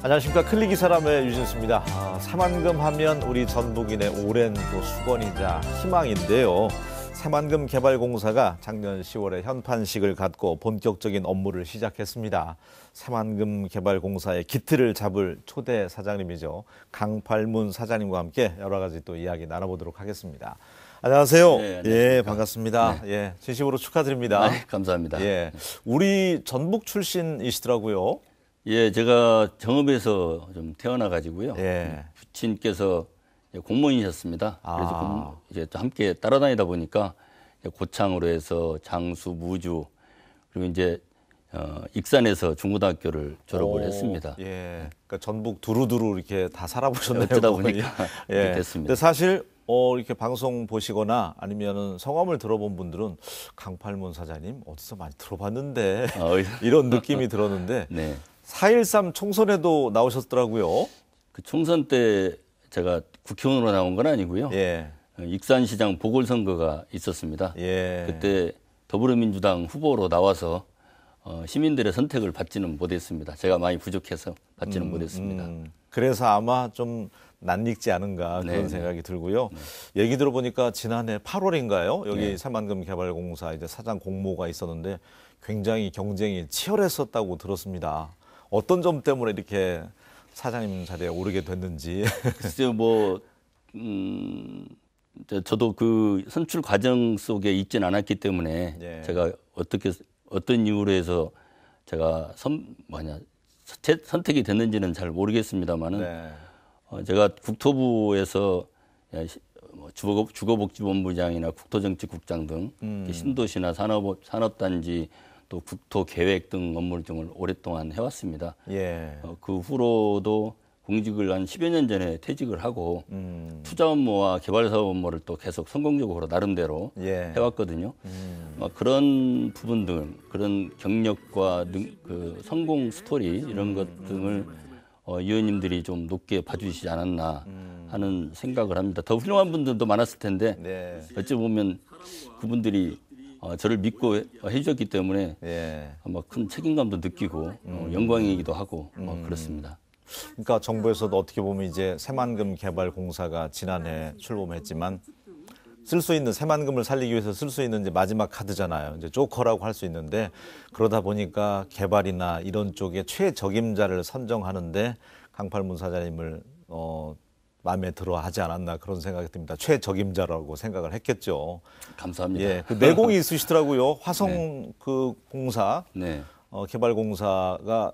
안녕하십니까. 클릭이 사람의 유진수입니다. 새만금 하면 우리 전북인의 오랜 또 수건이자 희망인데요. 새만금 개발공사가 작년 10월에 현판식을 갖고 본격적인 업무를 시작했습니다. 새만금 개발공사의 기틀을 잡을 초대 사장님이죠. 강팔문 사장님과 함께 여러 가지 또 이야기 나눠보도록 하겠습니다. 안녕하세요. 네, 예, 반갑습니다. 네. 예, 진심으로 축하드립니다. 네, 감사합니다. 예, 우리 전북 출신이시더라고요. 예, 제가 정읍에서 좀 태어나 가지고요. 예. 부친께서 공무원이셨습니다. 그래서 이제 또 함께 따라다니다 보니까 고창으로 해서 장수, 무주 그리고 이제 익산에서 중고등학교를 졸업을 했습니다. 예, 그러니까 전북 두루두루 이렇게 다 살아보셨네요. 어쩌다 보니까 예. 됐습니다. 근데 사실 이렇게 방송 보시거나 아니면은 성함을 들어본 분들은 강팔문 사장님 어디서 많이 들어봤는데 이런 느낌이 들었는데 네. 4.13 총선에도 나오셨더라고요. 그 총선 때 제가 국회의원으로 나온 건 아니고요. 예. 익산시장 보궐선거가 있었습니다. 예. 그때 더불어민주당 후보로 나와서 시민들의 선택을 받지는 못했습니다. 제가 많이 부족해서 받지는 못했습니다. 그래서 아마 좀 낯익지 않은가 그런 생각이 들고요. 얘기 들어보니까 지난해 8월인가요? 여기 새만금 개발공사 이제 사장 공모가 있었는데 굉장히 경쟁이 치열했었다고 들었습니다. 어떤 점 때문에 이렇게 사장님 자리에 오르게 됐는지. 글쎄요, 저도 그 선출 과정 속에 있진 않았기 때문에 제가 어떤 이유로 해서 제가 선택이 됐는지는 잘 모르겠습니다만은 제가 국토부에서 주거복지본부장이나 국토정책국장 등 신도시나 산업단지 또 국토계획 등 업무 등을 오랫동안 해왔습니다. 예. 그 후로도 공직을 한 10여 년 전에 퇴직을 하고 투자 업무와 개발 사업 업무를 또 계속 성공적으로 나름대로 해왔거든요. 그런 부분들, 그런 경력과 그 성공 스토리 이런 것 등을 위원님들이 좀 높게 봐주시지 않았나 하는 생각을 합니다. 더 훌륭한 분들도 많았을 텐데 어찌 보면 그분들이 저를 믿고 해주셨기 때문에 아마 큰 책임감도 느끼고 영광이기도 하고 그렇습니다. 그러니까 정부에서도 어떻게 보면 이제 새만금 개발공사가 지난해 출범했지만 쓸 수 있는 새만금을 살리기 위해서 쓸 수 있는 이제 마지막 카드잖아요. 이제 조커라고 할 수 있는데 그러다 보니까 개발이나 이런 쪽에 최적임자를 선정하는데 강팔문 사장님을 마음에 들어 하지 않았나 그런 생각이 듭니다. 최적임자라고 생각을 했겠죠. 감사합니다. 예, 그 내공이 있으시더라고요. 화성 그 공사 개발공사가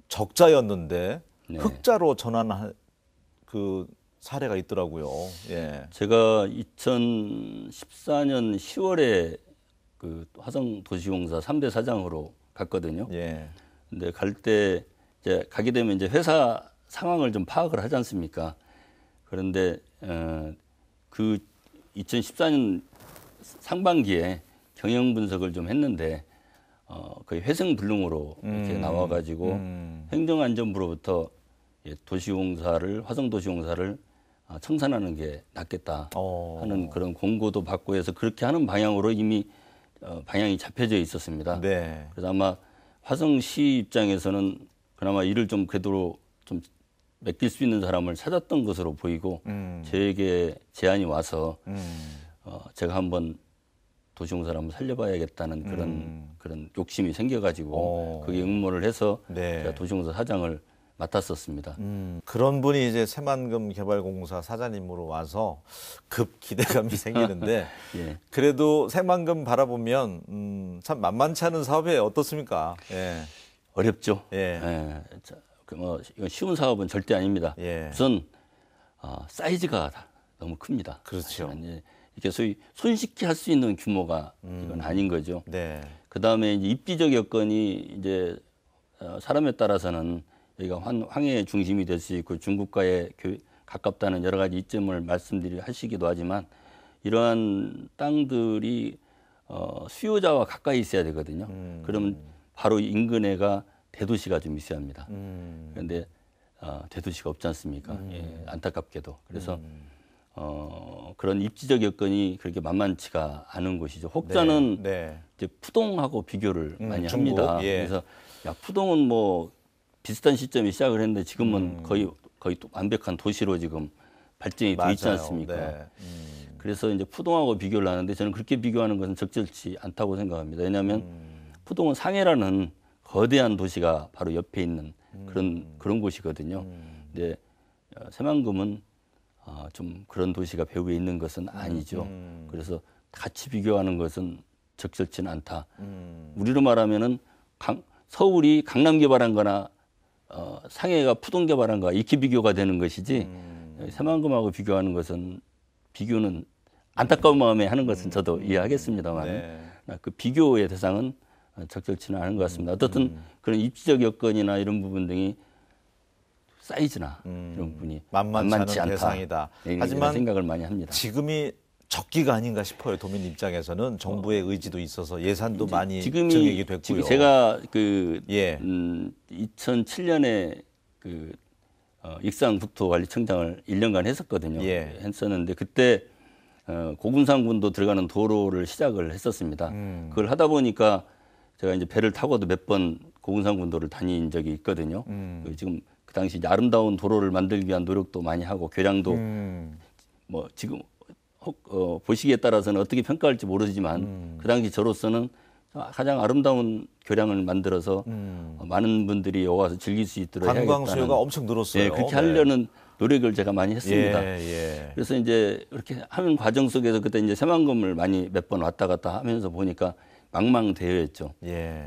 적자였는데 흑자로 전환한 그 사례가 있더라고요. 예. 제가 2014년 10월에 그 화성도시공사 3대 사장으로 갔거든요. 근데 갈 때 이제 가게 되면 이제 회사 상황을 좀 파악을 하지 않습니까? 그런데 그 2014년 상반기에 경영 분석을 좀 했는데 거의 회생불능으로 이렇게 나와가지고 행정안전부로부터 도시공사를 화성도시공사를 청산하는 게 낫겠다 하는 그런 공고도 받고 해서 그렇게 하는 방향으로 이미 방향이 잡혀져 있었습니다. 그래서 아마 화성시 입장에서는 그나마 일을 좀 그래도 좀 맡길 수 있는 사람을 찾았던 것으로 보이고 저에게 제안이 와서 제가 한번 도시공사를 한번 살려봐야겠다는 그런 욕심이 생겨가지고 그게 응모를 해서 제가 도시공사 사장을 맡았었습니다. 그런 분이 이제 새만금 개발공사 사장님으로 와서 급 기대감이 생기는데 그래도 새만금 바라보면 참 만만치 않은 사업이에요. 어떻습니까? 어렵죠. 이건 쉬운 사업은 절대 아닙니다. 우선 사이즈가 너무 큽니다. 그렇죠. 이렇게 소위 손쉽게 할 수 있는 규모가 이건 아닌 거죠. 그 다음에 이제 입지적 여건이 이제 사람에 따라서는 여기가 황해의 중심이 될 수 있고 중국과의 가깝다는 여러 가지 이점을 하시기도 하지만 이러한 땅들이 수요자와 가까이 있어야 되거든요. 그러면 바로 인근에가 대도시가 좀 있어야 합니다. 그런데 대도시가 없지 않습니까? 안타깝게도. 그래서 그런 입지적 여건이 그렇게 만만치가 않은 곳이죠. 혹자는 이제 푸동하고 비교를 많이 합니다. 그래서 푸동은 뭐 비슷한 시점에 시작을 했는데 지금은 거의 또 완벽한 도시로 지금 발전이 돼 있지 않습니까? 네. 그래서 이제 푸동하고 비교를 하는데 저는 그렇게 비교하는 것은 적절치 않다고 생각합니다. 왜냐하면 푸동은 상해라는 거대한 도시가 바로 옆에 있는 그런 곳이거든요. 근데 새만금은 좀 그런 도시가 배후에 있는 것은 아니죠. 그래서 같이 비교하는 것은 적절치는 않다. 우리로 말하면은 서울이 강남 개발한 거나 상해가 푸동 개발한 거 이렇게 비교가 되는 것이지 새만금하고 비교하는 것은 비교는 안타까운 마음에 하는 것은 저도 이해하겠습니다만 네. 그 비교의 대상은 적절치는 않은 것 같습니다. 어떻든 그런 입지적 여건이나 이런 부분 등이 사이즈나 이런 부분이 만만치 않다. 대상이다. 하지만 생각을 많이 합니다. 지금이 적기가 아닌가 싶어요. 도민 입장에서는 정부의 의지도 있어서 예산도 많이 증액이 됐고요. 지금 제가 2007년에 익산국토관리청장을 1년간 했었거든요. 했었는데 그때 고군산군도 들어가는 도로를 시작을 했었습니다. 그걸 하다 보니까 제가 이제 배를 타고도 몇 번 고군산군도를 다닌 적이 있거든요. 지금 그 당시 이제 아름다운 도로를 만들기 위한 노력도 많이 하고 교량도 뭐 지금 보시기에 따라서는 어떻게 평가할지 모르지만 그 당시 저로서는 가장 아름다운 교량을 만들어서 많은 분들이 와서 즐길 수 있도록 해야겠다는 관광 수요가 엄청 늘었어요. 네, 그렇게 하려는 노력을 제가 많이 했습니다. 그래서 이제 이렇게 하는 과정 속에서 그때 이제 새만금을 많이 몇 번 왔다 갔다 하면서 보니까 망망대해였죠.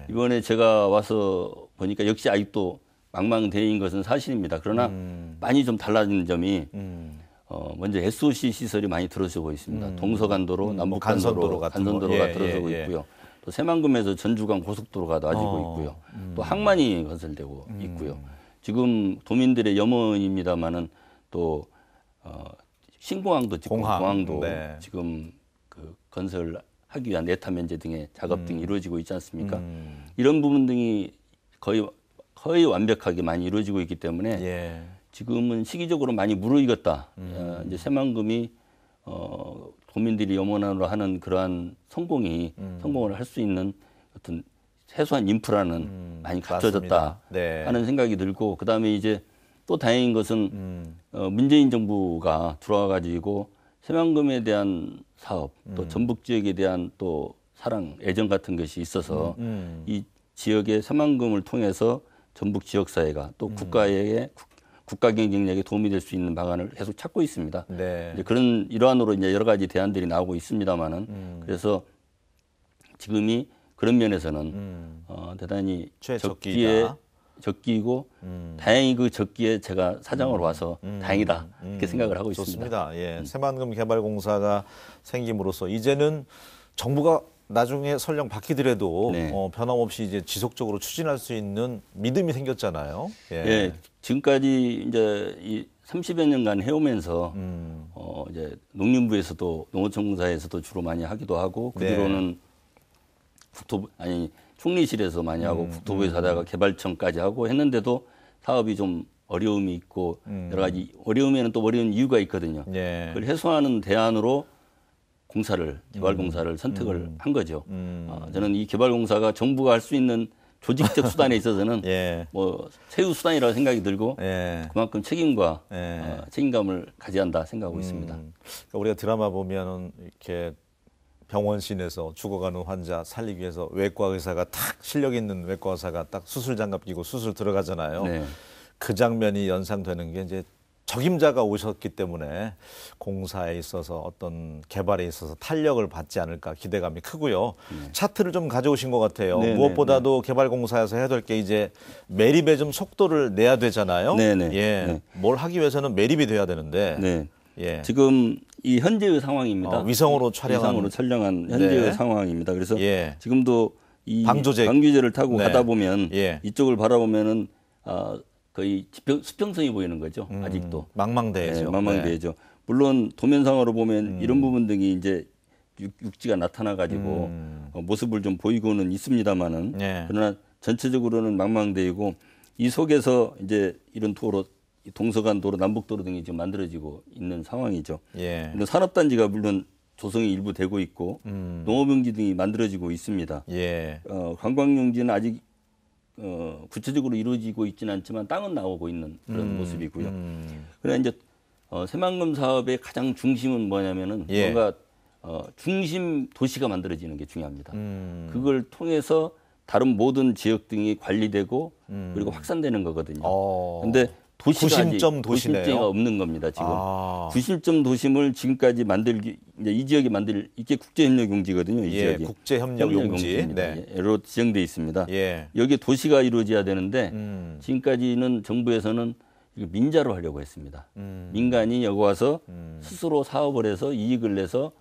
이번에 제가 와서 보니까 역시 아직도 망망대해인 것은 사실입니다. 그러나 많이 좀 달라진 점이 먼저 SOC 시설이 많이 들어서고 있습니다. 동서간도로, 남북간도로가 들어서고 있고요. 또 새만금에서 전주간 고속도로가 놔지고 있고요. 또 항만이 건설되고 있고요. 지금 도민들의 염원입니다만은 또 신공항도 짓고 공항도 지금 그 건설하기 위한 내타 면제 등의 작업 등이 이루어지고 있지 않습니까? 이런 부분 등이 거의 완벽하게 많이 이루어지고 있기 때문에 지금은 시기적으로 많이 무르익었다. 이제 새만금이 도민들이 염원으로 하는 그러한 성공을 할 수 있는 어떤 최소한 인프라는 많이 갖춰졌다 하는 생각이 들고 그다음에 이제 또 다행인 것은 문재인 정부가 들어와 가지고 새만금에 대한 사업 또 전북 지역에 대한 또 사랑 애정 같은 것이 있어서 이 지역의 새만금을 통해서 전북 지역사회가 또 국가의 국가 경쟁력에 도움이 될 수 있는 방안을 계속 찾고 있습니다. 이제 그런 일환으로 이제 여러 가지 대안들이 나오고 있습니다만은 그래서 지금이 그런 면에서는 대단히 적기이고 다행히 그 적기에 제가 사장으로 와서 다행이다 이렇게 생각을 하고 좋습니다. 있습니다. 새만금 개발공사가 생김으로써 이제는 정부가 나중에 설령 바뀌더라도 변함없이 이제 지속적으로 추진할 수 있는 믿음이 생겼잖아요. 지금까지 이제 이 30여 년간 해오면서 이제 농림부에서도 농어촌공사에서도 주로 많이 하기도 하고 그 뒤로는 총리실에서 많이 하고 국토부에서 하다가 개발청까지 하고 했는데도 사업이 좀 어려움이 있고 여러 가지 어려움에는 또 어려운 이유가 있거든요. 그걸 해소하는 대안으로 개발공사를 선택을 한 거죠. 저는 이 개발공사가 정부가 할 수 있는 조직적 수단에 있어서는 뭐 최우 수단이라고 생각이 들고 그만큼 책임감을 가져야 한다 생각하고 있습니다. 그러니까 우리가 드라마 보면은 이렇게 병원실에서 죽어가는 환자 살리기 위해서 외과 의사가 딱 실력 있는 외과 의사가 딱 수술 장갑 끼고 수술 들어가잖아요. 그 장면이 연상되는 게 이제 적임자가 오셨기 때문에 공사에 있어서 어떤 개발에 있어서 탄력을 받지 않을까 기대감이 크고요. 차트를 좀 가져오신 것 같아요. 무엇보다도 개발공사에서 해야 될 게 이제 매립에 좀 속도를 내야 되잖아요. 뭘 하기 위해서는 매립이 돼야 되는데 지금 이 현재의 상황입니다. 위성으로 촬영한 현재의 상황입니다. 그래서 지금도 이 방규제를 타고 가다 보면 이쪽을 바라보면은 거의 수평선이 보이는 거죠. 아직도 망망대해죠. 망망대해죠. 물론 도면상으로 보면 이런 부분 등이 이제 육지가 나타나 가지고 모습을 좀 보이고는 있습니다만은 그러나 전체적으로는 망망대해고 이 속에서 이제 이런 도로 동서간도로, 남북도로 등이 지금 만들어지고 있는 상황이죠. 물론 산업단지가 물론 조성이 일부 되고 있고 농업용지 등이 만들어지고 있습니다. 관광용지는 아직 구체적으로 이루어지고 있지는 않지만 땅은 나오고 있는 그런 모습이고요. 그러나 이제 새만금 사업의 가장 중심은 뭐냐면은 예. 뭔가 중심 도시가 만들어지는 게 중요합니다. 그걸 통해서 다른 모든 지역 등이 관리되고 그리고 확산되는 거거든요. 그런데 도시가 구심점 도시네요. 구심점이 없는 겁니다. 지금 구심점 도심을 지금까지 만들기 이제 이 지역이 이게 국제협력용지거든요. 이 지역이 국제협력용지 네. 여러 지정돼 있습니다. 예. 여기에 도시가 이루어져야 되는데 지금까지는 정부에서는 이거 민자로 하려고 했습니다. 민간이 여기 와서 스스로 사업을 해서 이익을 내서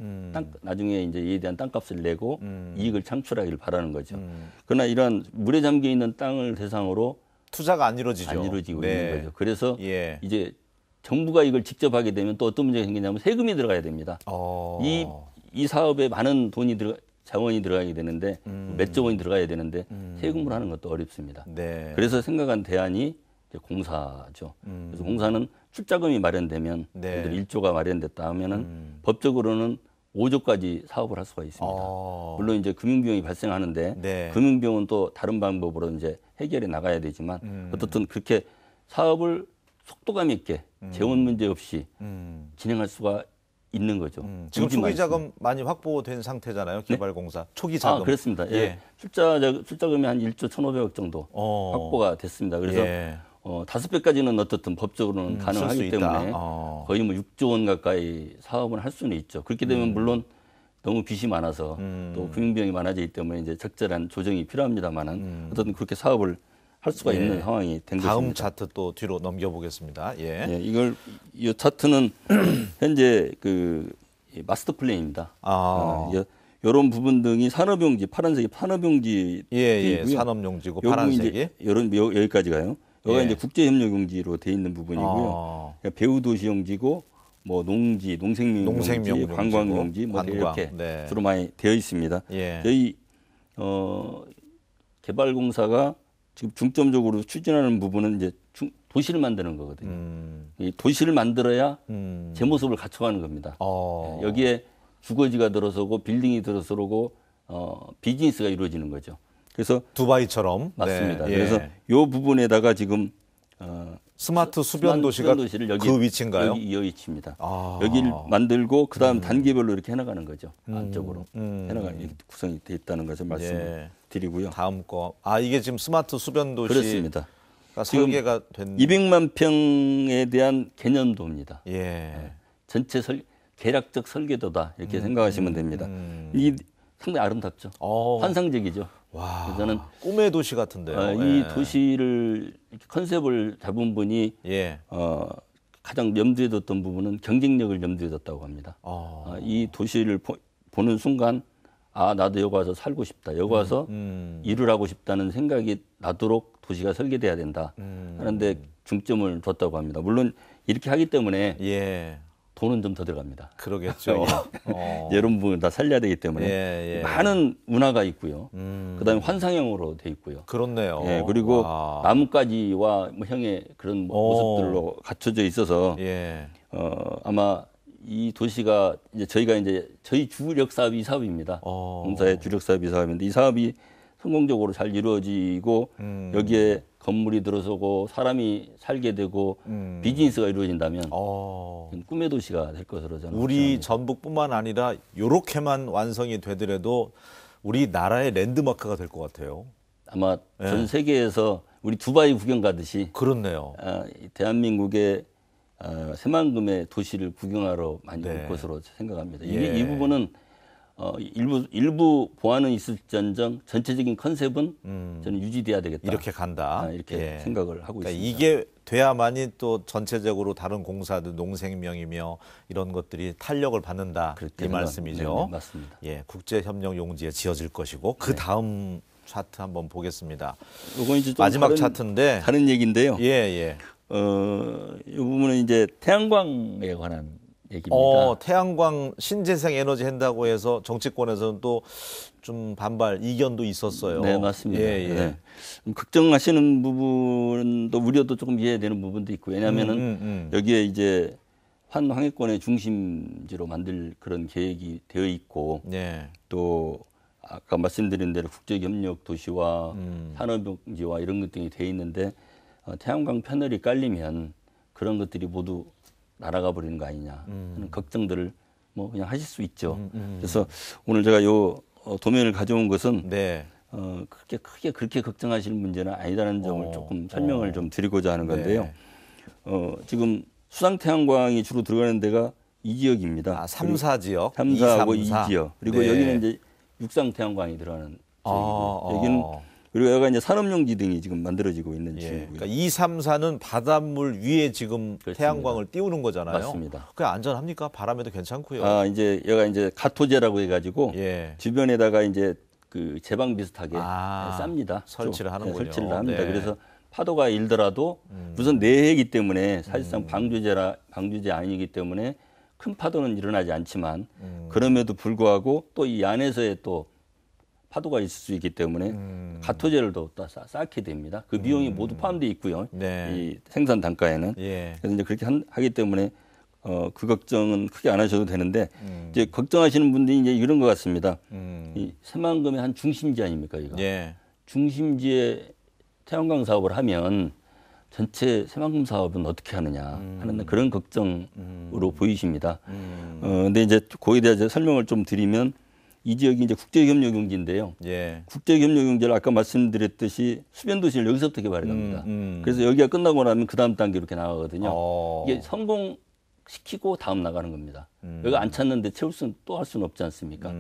나중에 이제 이에 대한 땅값을 내고 이익을 창출하기를 바라는 거죠. 그러나 이러한 물에 잠겨 있는 땅을 대상으로 투자가 안 이루어지죠. 안 이루어지고 있는 거죠. 그래서 예. 이제 정부가 이걸 직접 하게 되면 또 어떤 문제가 생기냐면 세금이 들어가야 됩니다. 이 사업에 많은 자원이 들어가게 되는데 몇조 원이 들어가야 되는데 세금을 하는 것도 어렵습니다. 네. 그래서 생각한 대안이 이제 공사죠. 그래서 공사는 출자금이 마련되면 예를 들어 1조가 마련됐다 하면은 법적으로는 5조까지 사업을 할 수가 있습니다. 물론 이제 금융비용이 발생하는데 금융비용은 또 다른 방법으로 이제 해결해 나가야 되지만 어떻든 그렇게 사업을 속도감 있게 재원 문제 없이 진행할 수가 있는 거죠. 지금 초기 자금 많이 확보된 상태잖아요. 개발공사. 초기 자금. 그렇습니다. 예. 출자금이 한 1조 1,500억 정도 확보가 됐습니다. 그래서 5배까지는 어떻든 법적으로는 가능하기 때문에 거의 뭐 6조 원 가까이 사업을 할 수는 있죠. 그렇게 되면 물론 너무 빚이 많아서 또 금융비용이 많아지기 때문에 이제 적절한 조정이 필요합니다만은 어쨌든 그렇게 사업을 할 수가 있는 상황이 된 다음 것입니다. 차트 또 뒤로 넘겨보겠습니다. 이 차트는 현재 그 마스터 플랜입니다. 이런 부분 등이 산업용지, 파란색이 산업용지. 산업용지고 파란색이. 여기까지 가요. 여기가 이제 국제협력용지로 돼 있는 부분이고요. 그러니까 배후도시용지고, 뭐 농지, 농생명용지, 관광용지, 뭐 이렇게 주로 많이 되어 있습니다. 저희 개발공사가 지금 중점적으로 추진하는 부분은 이제 도시를 만드는 거거든요. 이 도시를 만들어야 제 모습을 갖춰가는 겁니다. 여기에 주거지가 들어서고 빌딩이 들어서고 비즈니스가 이루어지는 거죠. 그래서 두바이처럼 맞습니다. 그래서 이 부분에다가 지금 스마트 수변 도시가 그 위치인가요? 여기 이 위치입니다. 여기를 만들고 그다음 단계별로 이렇게 해나가는 거죠. 안쪽으로 해나가는 이렇게 구성이 돼 있다는 것을 말씀드리고요. 다음 거. 이게 지금 스마트 수변 도시. 그렇습니다. 설계가 된 200만 평에 대한 개념도입니다. 전체 계략적 설계도다 이렇게 생각하시면 됩니다. 이 상당히 아름답죠. 환상적이죠. 와, 저는 꿈의 도시 같은데요. 이 도시를 컨셉을 잡은 분이 가장 염두에 뒀던 부분은 경쟁력을 염두에 뒀다고 합니다. 이 도시를 보는 순간 나도 여기 와서 살고 싶다. 여기 와서 일을 하고 싶다는 생각이 나도록 도시가 설계돼야 된다. 하는데 중점을 뒀다고 합니다. 물론 이렇게 하기 때문에 돈은 좀 더 들어갑니다. 그러겠죠. 이런 부분을 다 살려야 되기 때문에 많은 운하가 있고요. 그다음에 환상형으로 돼 있고요. 그렇네요. 그리고 나뭇가지와 뭐 형의 그런 모습들로 갖춰져 있어서 아마 이 도시가 이제 저희가 이제 저희 주력 사업이 이 사업입니다. 공사의 주력 사업이 이 사업인데 이 사업이 성공적으로 잘 이루어지고 여기에 건물이 들어서고 사람이 살게 되고 비즈니스가 이루어진다면 꿈의 도시가 될 것으로 저는 우리 생각합니다. 전북뿐만 아니라 이렇게만 완성이 되더라도 우리 나라의 랜드마크가 될 것 같아요. 아마 전 세계에서 우리 두바이 구경 가듯이 그렇네요. 대한민국의 새만금의 도시를 구경하러 많이 올 것으로 생각합니다. 이 부분은 일부 보완은 있을지언정 전체적인 컨셉은 저는 유지돼야 되겠다. 이렇게 간다. 이렇게 생각을 하고 그러니까 있습니다. 이게 돼야만이 또 전체적으로 다른 공사들 농생명이며 이런 것들이 탄력을 받는다. 이 말씀이죠. 네, 맞습니다. 국제협력용지에 지어질 것이고 그 다음 차트 한번 보겠습니다. 이건 이제 좀 마지막 차트인데 다른 얘기인데요. 이 부분은 이제 태양광에 관한 얘기입니다. 태양광 신재생 에너지 한다고 해서 정치권에서는 또 좀 반발 이견도 있었어요. 네, 맞습니다. 걱정하시는 부분도 우려도 조금 이해되는 부분도 있고 왜냐하면은 여기에 이제 환광해권의 중심지로 만들 그런 계획이 되어 있고 또 아까 말씀드린 대로 국제협력 도시와 산업용지와 이런 것 등이 돼 있는데 태양광 패널이 깔리면 그런 것들이 모두 날아가 버리는 거 아니냐 하는 걱정들을 뭐 그냥 하실 수 있죠. 그래서 오늘 제가 요 도면을 가져온 것은 네. 크게 그렇게 걱정하실 문제는 아니다는 점을 조금 설명을 좀 드리고자 하는 건데요. 네. 지금 수상 태양광이 주로 들어가는 데가 이 지역입니다. 3, 4지역. 3, 4하고 2 지역. 그리고 네. 여기는 이제 육상 태양광이 들어가는 지역이고 여기는 그리고 여기가 이제 산업용지 등이 지금 만들어지고 있는 지역이고요. 그러니까 2, 3, 4는 바닷물 위에 지금 그렇습니다. 태양광을 띄우는 거잖아요. 맞습니다. 그게 안전합니까? 바람에도 괜찮고요. 이제 여기가 이제 가토제라고 해가지고 예. 주변에다가 이제 그 제방 비슷하게 쌉니다. 설치를 하는군요. 설치를 합니다. 네. 그래서 파도가 일더라도 우선 내해이기 때문에 사실상 방주제 아니기 때문에 큰 파도는 일어나지 않지만 그럼에도 불구하고 또 이 안에서의 또 파도가 있을 수 있기 때문에 가토제를 더 쌓게 됩니다. 그 비용이 모두 포함되어 있고요. 네. 이 생산 단가에는. 예. 그래서 이제 그렇게 하기 때문에 그 걱정은 크게 안 하셔도 되는데 이제 걱정하시는 분들이 이제 이런 것 같습니다. 이 새만금의 한 중심지 아닙니까, 이거? 예. 중심지에 태양광 사업을 하면 전체 새만금 사업은 어떻게 하느냐 하는 그런 걱정으로 보이십니다. 근데 이제 거기에 대해서 설명을 좀 드리면 이 지역이 이제 국제협력용지인데요. 예. 국제협력용지를 아까 말씀드렸듯이 수변도시를 여기서부터 개발해 갑니다. 그래서 여기가 끝나고 나면 그 다음 단계로 이렇게 나가거든요. 이게 성공시키고 다음 나가는 겁니다. 여기가 안 찾는데 채울 수는 또 할 수는 없지 않습니까?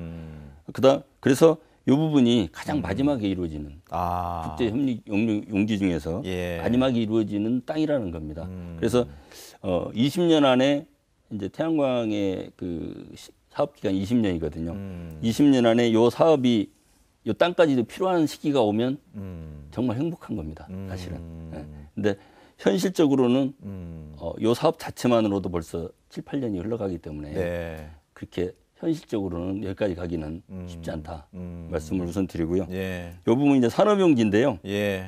그래서 이 부분이 가장 마지막에 이루어지는 국제협력용지 중에서 마지막에 이루어지는 땅이라는 겁니다. 그래서 20년 안에 이제 태양광의 그 사업 기간 20년이거든요. 20년 안에 요 사업이 요 땅까지도 필요한 시기가 오면 정말 행복한 겁니다. 사실은. 근데 현실적으로는 요 사업 자체만으로도 벌써 7, 8년이 흘러가기 때문에 그렇게 현실적으로는 여기까지 가기는 쉽지 않다 말씀을 우선 드리고요. 요 부분 이제 산업용지인데요.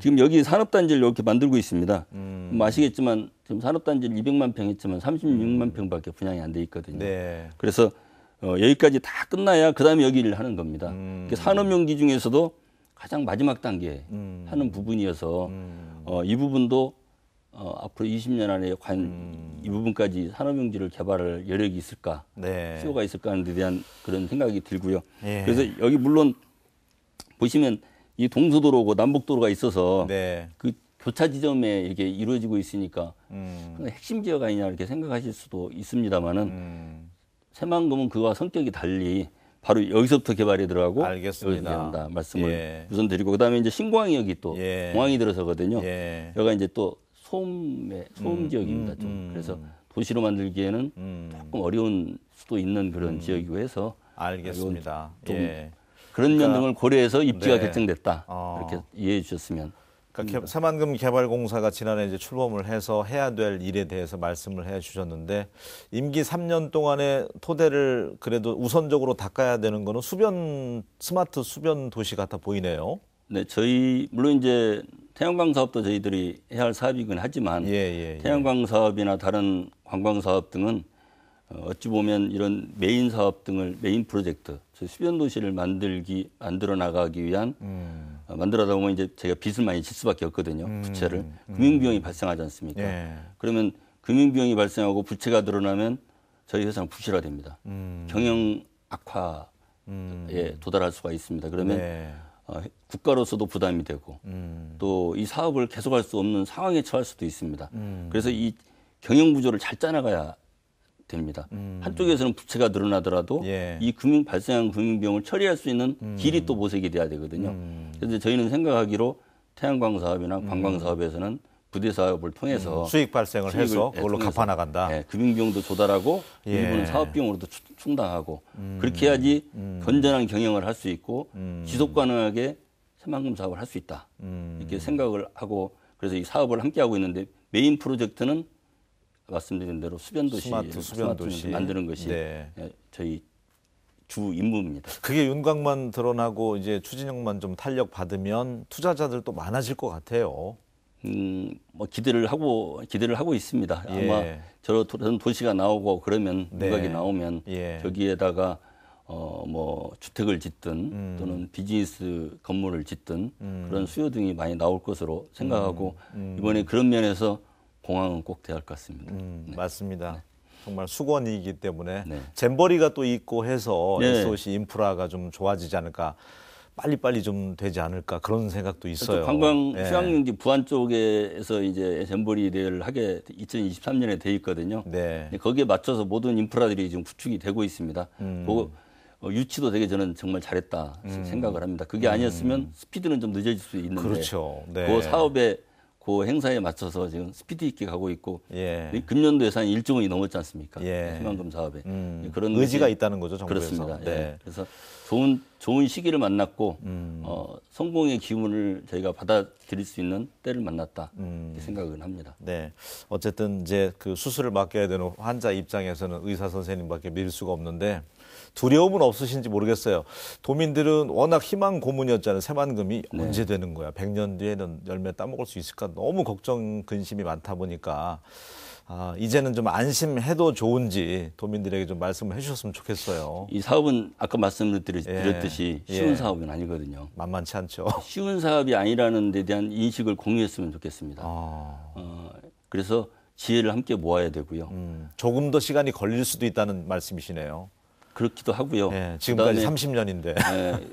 지금 여기 산업단지를 이렇게 만들고 있습니다. 아시겠지만 지금 산업단지를 200만 평 했지만 36만 평밖에 분양이 안 돼 있거든요. 그래서 여기까지 다 끝나야 그 다음에 여기를 하는 겁니다. 산업용지 중에서도 가장 마지막 단계 하는 부분이어서 이 부분도 앞으로 20년 안에 과연 이 부분까지 산업용지를 개발할 여력이 있을까, 수요가 있을까 하는 데 대한 그런 생각이 들고요. 그래서 여기 물론 보시면 이 동서도로고 남북도로가 있어서 그 교차 지점에 이렇게 이루어지고 있으니까 핵심 지역 아니냐 이렇게 생각하실 수도 있습니다만은 새만금은 그와 성격이 달리 바로 여기서부터 개발이 들어가고 알겠습니다. 여기서 한다 말씀을 우선 드리고 그다음에 이제 신공항이 여기 또 공항이 들어서거든요. 여기가 이제 또 소음 지역입니다. 좀. 그래서 도시로 만들기에는 조금 어려운 수도 있는 그런 지역이고 해서 알겠습니다. 그런 면 등을 고려해서 입지가 결정됐다. 이렇게 이해해 주셨으면. 그러니까 새만금 개발공사가 지난해 이제 출범을 해서 해야 될 일에 대해서 말씀을 해 주셨는데 임기 3년 동안에 토대를 그래도 우선적으로 닦아야 되는 거는 스마트 수변 도시 같아 보이네요. 네, 물론 이제 태양광 사업도 저희들이 해야 할 사업이긴 하지만 태양광 사업이나 다른 관광 사업 등은 어찌 보면 이런 메인 사업 등을 메인 프로젝트, 수변 도시를 만들어 나가기 위한 만들어다 보면 이제 제가 빚을 많이 질 수밖에 없거든요. 부채를 금융 비용이 발생하지 않습니까? 그러면 금융 비용이 발생하고 부채가 늘어나면 저희 회사는 부실화됩니다. 경영 악화에 도달할 수가 있습니다. 그러면 국가로서도 부담이 되고 또 이 사업을 계속할 수 없는 상황에 처할 수도 있습니다. 그래서 이 경영 구조를 잘 짜나가야 됩니다. 한쪽에서는 부채가 늘어나더라도 이 발생한 금융비용을 처리할 수 있는 길이 또 모색이 돼야 되거든요. 그래서 저희는 생각하기로 태양광 사업이나 관광 사업에서는 부대 사업을 통해서 수익 발생을 해서 그걸로 갚아나간다. 금융비용도 조달하고 일부는 사업비용으로도 충당하고 그렇게 해야지 건전한 경영을 할 수 있고 지속 가능하게 새만금 사업을 할 수 있다. 이렇게 생각을 하고 그래서 이 사업을 함께 하고 있는데 메인 프로젝트는 말씀드린 대로 스마트 수변 도시 만드는 것이 저희 주 임무입니다. 그게 윤곽만 드러나고 이제 추진력만 좀 탄력 받으면 투자자들도 많아질 것 같아요. 뭐 기대를 하고 있습니다. 아마 저런 도시가 나오고 그러면 윤곽이 나오면 저기에다가 뭐 주택을 짓든 또는 비즈니스 건물을 짓든 그런 수요 등이 많이 나올 것으로 생각하고 이번에 그런 면에서 공항은 꼭 돼야 할 것 같습니다. 네. 맞습니다. 네. 정말 수건이기 때문에 네. 잼버리가 또 있고 해서 네. SOC 인프라가 좀 좋아지지 않을까, 빨리빨리 좀 되지 않을까 그런 생각도 있어요. 관광 휴양용지 부안 쪽에서 이제 잼버리 대회를 하게 2023년에 돼 있거든요. 네. 거기에 맞춰서 모든 인프라들이 지금 구축이 되고 있습니다. 그거 유치도 되게 저는 정말 잘했다 생각을 합니다. 그게 아니었으면 스피드는 좀 늦어질 수 있는데 그렇죠. 네. 그 사업에 그 행사에 맞춰서 지금 스피드 있게 가고 있고 예. 금년도 예산이 1조 원이 넘었지 않습니까? 예. 희망금 사업에 그런 의지가 있다는 거죠, 정부에서. 그렇습니다. 네. 예. 그래서 좋은 시기를 만났고 성공의 기운을 저희가 받아들일 수 있는 때를 만났다 이렇게 생각을 합니다. 네. 어쨌든 이제 그 수술을 맡겨야 되는 환자 입장에서는 의사 선생님밖에 믿을 수가 없는데 두려움은 없으신지 모르겠어요. 도민들은 워낙 희망 고문이었잖아요. 새만금이 네. 언제 되는 거야? 100년 뒤에는 열매 따먹을 수 있을까? 너무 걱정, 근심이 많다 보니까 이제는 좀 안심해도 좋은지 도민들에게 좀 말씀을 해주셨으면 좋겠어요. 이 사업은 아까 말씀드렸듯이 쉬운 사업은 아니거든요. 만만치 않죠. 쉬운 사업이 아니라는 데 대한 인식을 공유했으면 좋겠습니다. 그래서 지혜를 함께 모아야 되고요. 조금 더 시간이 걸릴 수도 있다는 말씀이시네요. 그렇기도 하고요. 네, 지금까지 30년인데. 네,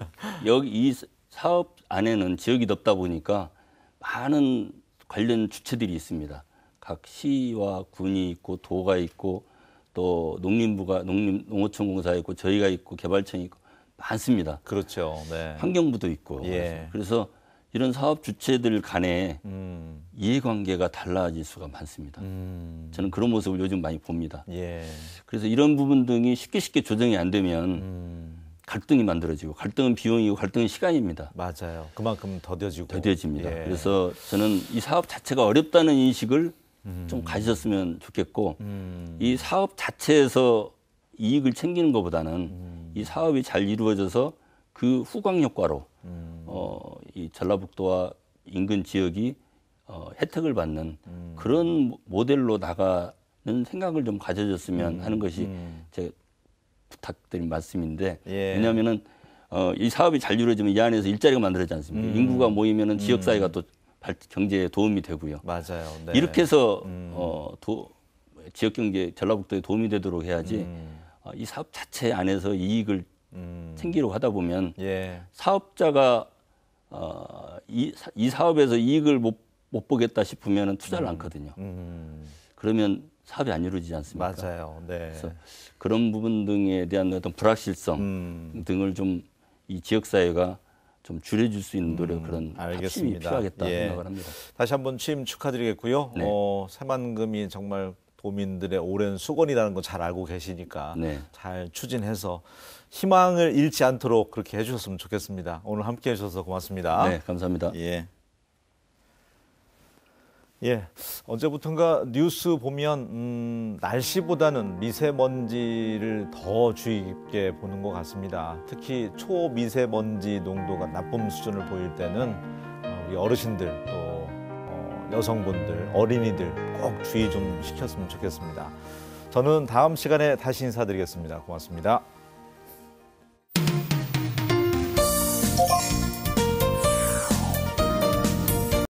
여기 이 사업 안에는 지역이 넓다 보니까 많은 관련 주체들이 있습니다. 각 시와 군이 있고 도가 있고 또 농어촌공사 있고 저희가 있고 개발청이 있고 많습니다. 그렇죠. 네. 환경부도 있고. 예. 그래서 이런 사업 주체들 간에 이해관계가 달라질 수가 많습니다. 저는 그런 모습을 요즘 많이 봅니다. 예. 그래서 이런 부분 등이 쉽게 조정이 안 되면 갈등이 만들어지고 갈등은 비용이고 갈등은 시간입니다. 맞아요. 그만큼 더뎌집니다. 예. 그래서 저는 이 사업 자체가 어렵다는 인식을 좀 가지셨으면 좋겠고 이 사업 자체에서 이익을 챙기는 것보다는 이 사업이 잘 이루어져서 그 후광 효과로 이 전라북도와 인근 지역이 혜택을 받는 그런 모델로 나가는 생각을 좀 가져줬으면 하는 것이 제 부탁드린 말씀인데 왜냐하면은 이 사업이 잘 이루어지면 이 안에서 일자리가 만들어지지 않습니까? 인구가 모이면은 지역 사회가 또 경제에 도움이 되고요. 맞아요. 네. 이렇게 해서 지역 경제 전라북도에 도움이 되도록 해야지 이 사업 자체 안에서 이익을 챙기려고 하다 보면 사업자가 이 사업에서 이익을 못 보겠다 싶으면 투자를 않거든요. 그러면 사업이 안 이루어지지 않습니까? 맞아요. 네. 그래서 그런 부분 등에 대한 어떤 불확실성 등을 좀 이 지역사회가 좀 줄여줄 수 있는 노력 그런 합심이 필요하겠다 생각을 합니다. 다시 한번 취임 축하드리겠고요. 네. 새만금이 정말 도민들의 오랜 수건이라는 거 잘 알고 계시니까 잘 추진해서 희망을 잃지 않도록 그렇게 해주셨으면 좋겠습니다. 오늘 함께해 주셔서 고맙습니다. 네, 감사합니다. 언제부턴가 뉴스 보면 날씨보다는 미세먼지를 더 주의 깊게 보는 것 같습니다. 특히 초미세먼지 농도가 나쁨 수준을 보일 때는 우리 어르신들 또 여성분들, 어린이들 꼭 주의 좀 시켰으면 좋겠습니다. 저는 다음 시간에 다시 인사드리겠습니다. 고맙습니다.